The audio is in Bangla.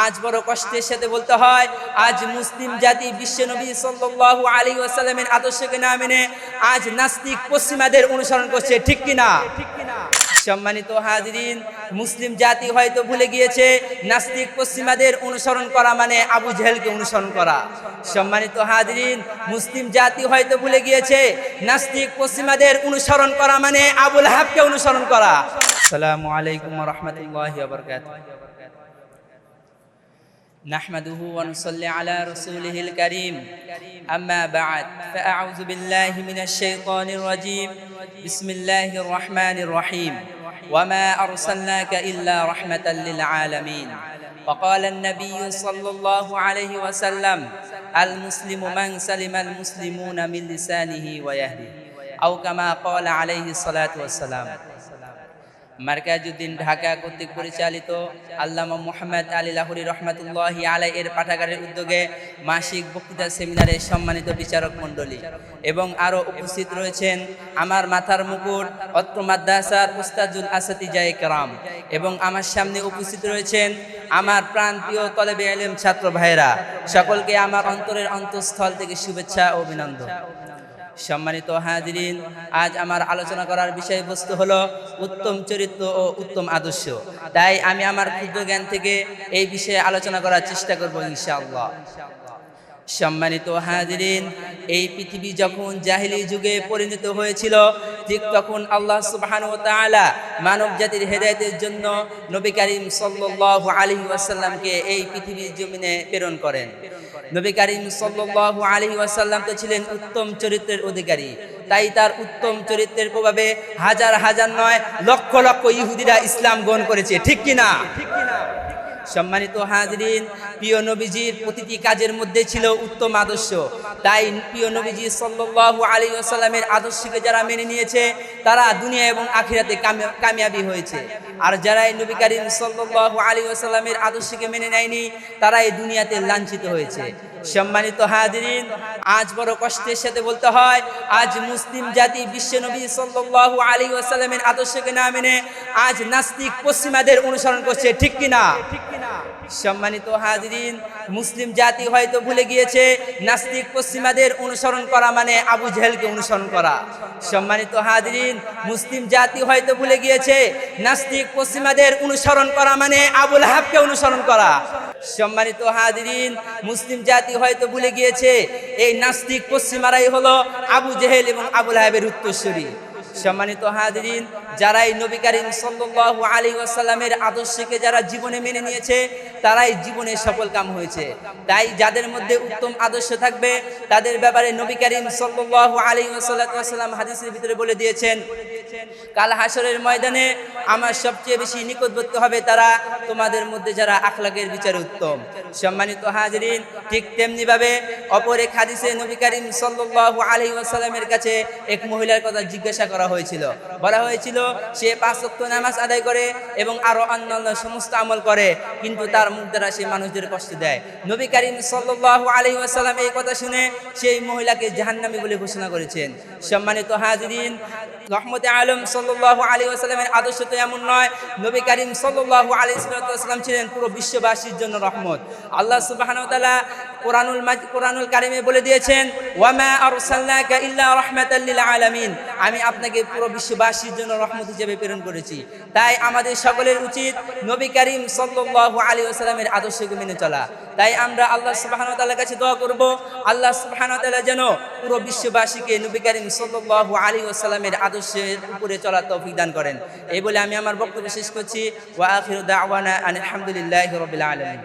আজ বড় কষ্টের সাথে বলতে হয়, আজ মুসলিম জাতি বিশ্বনবী সাল্লাল্লাহু আলাইহি ওয়াসাল্লামের আদর্শকে না মেনে আজ নাস্তিক পশ্চিমাদের অনুসরণ করছে, ঠিক কিনা? সম্মানিত হাজিরিন, মুসলিম জাতি হয়তো ভুলে গিয়েছে নাস্তিক পশ্চিমাদের অনুসরণ করা মানে আবু জেহেলকে অনুসরণ করা। সম্মানিত হাজিরিন, মুসলিম জাতি হয়তো ভুলে গিয়েছে নাস্তিক পশ্চিমাদের অনুসরণ করা মানে আবু লাহাবকে অনুসরণ করা। আসসালামু আলাইকুম ওয়া রাহমাতুল্লাহি ওয়া বারাকাতুহু। نحمده ونصلي على رسوله الكريم أما بعد فأعوذ بالله من الشيطان الرجيم بسم الله الرحمن الرحيم وما أرسلناك إلا رحمة للعالمين وقال النبي صلى الله عليه وسلم المسلم من سلم المسلمون من لسانه ويهده أو كما قال عليه الصلاة والسلام। মার্কাজউদ্দিন ঢাকা কর্তৃক পরিচালিত আল্লামা মুহাম্মদ আলী লাহোরী রহমাতুল্লাহি আলাইহি এর পাঠাগারের উদ্যোগে মাসিক বক্তৃতা সেমিনারে সম্মানিত বিচারক মণ্ডলী এবং আরও উপস্থিত রয়েছেন আমার মাথার মুকুট অত্র মাদ্রাসার উস্তাজুল আসাতিজায়ে কেরাম এবং আমার সামনে উপস্থিত রয়েছেন আমার প্রাণপ্রিয় তলেবে ইলম ছাত্র ভাইরা, সকলকে আমার অন্তরের অন্তঃস্থল থেকে শুভেচ্ছা ও অভিনন্দন। সম্মানিত হাজিরিন, আজ আমার আলোচনা করার বিষয়বস্তু হলো উত্তম চরিত্র ও উত্তম আদর্শ। তাই আমি আমার ক্ষুদ্র জ্ঞান থেকে এই বিষয়ে আলোচনা করার চেষ্টা করব ইনশাআল্লাহ। সম্মানিত হাজিরিন, এই পৃথিবী যখন জাহিলি যুগে পরিণত হয়েছিল ঠিক তখন আল্লাহ সুবহানাহু ওয়া তাআলা মানব জাতির হেদায়েতের জন্য নবী করিম সাল্লাল্লাহু আলাইহি ওয়াসাল্লামকে এই পৃথিবীর জমিনে প্রেরণ করেন। নবী করিম সাল্লাল্লাহু আলাইহি ওয়াসাল্লাম তো ছিলেন উত্তম চরিত্রের অধিকারী, তাই তার উত্তম চরিত্রের প্রভাবে হাজার হাজার নয় লক্ষ লক্ষ ইহুদিরা ইসলাম গ্রহণ করেছে, ঠিক কিনা? সম্মানিত হাজিরিন, প্রিয় নবীজির প্রতিটি কাজের মধ্যে ছিল উত্তম আদর্শ। তাই প্রিয় নবীজি সাল্লাল্লাহু আলাইহি ওয়াসাল্লামের আদর্শকে যারা মেনে নিয়েছে তারা দুনিয়া এবং আখিরাতে কামিয়াবি হয়েছে, আর যারা এই নবী করিম সাল্লাল্লাহু আলাইহি ওয়াসাল্লামের আদর্শকে মেনে নেয়নি তারা এই দুনিয়াতে লাঞ্ছিত হয়েছে। সম্মানিত হাজিরিন, আজ বড় কষ্টের সাথে বলতে হয়, আজ মুসলিম জাতি বিশ্বনবী সাল্লাল্লাহু আলাইহি ওয়াসাল্লামের আদর্শকে না মেনে আজ নাস্তিক পশ্চিমাদের অনুসরণ করছে, ঠিক কিনা? সম্মানিত হাজিরিন, মুসলিম জাতি হয়তো ভুলে গিয়েছে নাস্তিক পশ্চিমাদের অনুসরণ করা মানে আবু জেহেলকে অনুসরণ করা। সম্মানিত হাজিরিন, মুসলিম জাতি হয়তো ভুলে গিয়েছে নাস্তিক পশ্চিমাদের অনুসরণ করা মানে আবু লাহাবকে অনুসরণ করা। সম্মানিত হাজিরিন, মুসলিম জাতি হয়তো ভুলে গিয়েছে এই নাস্তিক পশ্চিমারাই হলো আবু জেহেল এবং আবু লাহাবের উত্তরসূরি। সম্মানিত হাজিরিন, যারা এই নবী করিম সাল্লাল্লাহু আলাইহি ওয়াসাল্লামের আদর্শকে যারা জীবনে মেনে নিয়েছে তারাই জীবনে সফলকাম হয়েছে। তাই যাদের মধ্যে উত্তম আদর্শ থাকবে তাদের ব্যাপারে নবী করিম সাল্লাল্লাহু আলাইহি ওয়াসাল্লাম হাদিসের ভিতরে বলে দিয়েছেন, কাল হাসরের ময়দানে আমার সবচেয়ে বেশি নিকটবর্তী হবে তারা তোমাদের মধ্যে যারা আখলাকের বিচারে উত্তম। সম্মানিত হাজিরিন, ঠিক তেমনি ভাবে অপর এক হাদিসে নবী করিম সাল্লাল্লাহু আলাইহি ওয়াসাল্লামের কাছে এক মহিলার কথা জিজ্ঞাসা করা হয়েছিল। বলা হয়েছিল সে 5 ওয়াক্ত নামাজ আদায় করে এবং আরো অন্যান্য সমস্ত আমল করে, কিন্তু তার মুখ দ্বারা সে মানুষদের কষ্ট দেয়। নবী করিম সাল্লাল্লাহু আলাইহি ওয়াসাল্লাম এই কথা শুনে সেই মহিলাকে জাহান্নামী বলে ঘোষণা করেছেন। সম্মানিত হাজিরিন, রহমতে আলম সাল্লাল্লাহু আলাইহি ওয়াসাল্লামের আদর্শ তো এমন নয়, নবী করিম সাল্লাল্লাহু আলাইহি ওয়াসাল্লাম ছিলেন পুরো বিশ্ববাসীর জন্য রহমত। আল্লাহ সুবহানাহু ওয়া তাআলা কোরআনুল কারিমে বলে দিয়েছেন, ওয়ামা আরসালনাকা ইল্লা রাহমাতাল লিল আলামিন, আমি আপনাকে পুরো বিশ্ববাসীর জন্য রহমত হিসেবে প্রেরণ করেছি। তাই আমাদের সকলের উচিত নবী করিম সাল্লাল্লাহু আলাইহি ওয়াসাল্লামের আদর্শকে মেনে চলা। তাই আমরা আল্লাহ সুবহানাহু ওয়া তাআলার কাছে দোয়া করব, আল্লাহ সুবহানাহু ওয়া তাআলা যেন পুরো বিশ্ববাসীকে নবী করিম সাল্লাল্লাহু আলাইহি ওয়াসাল্লামের আদর্শের উপরে চলার তৌফিক দান করেন। এই বলে আমি আমার বক্তব্য শেষ করছি। ওয়া আখিরু দাওয়ানা আলহামদুলিল্লাহি রাব্বিল আলামিন।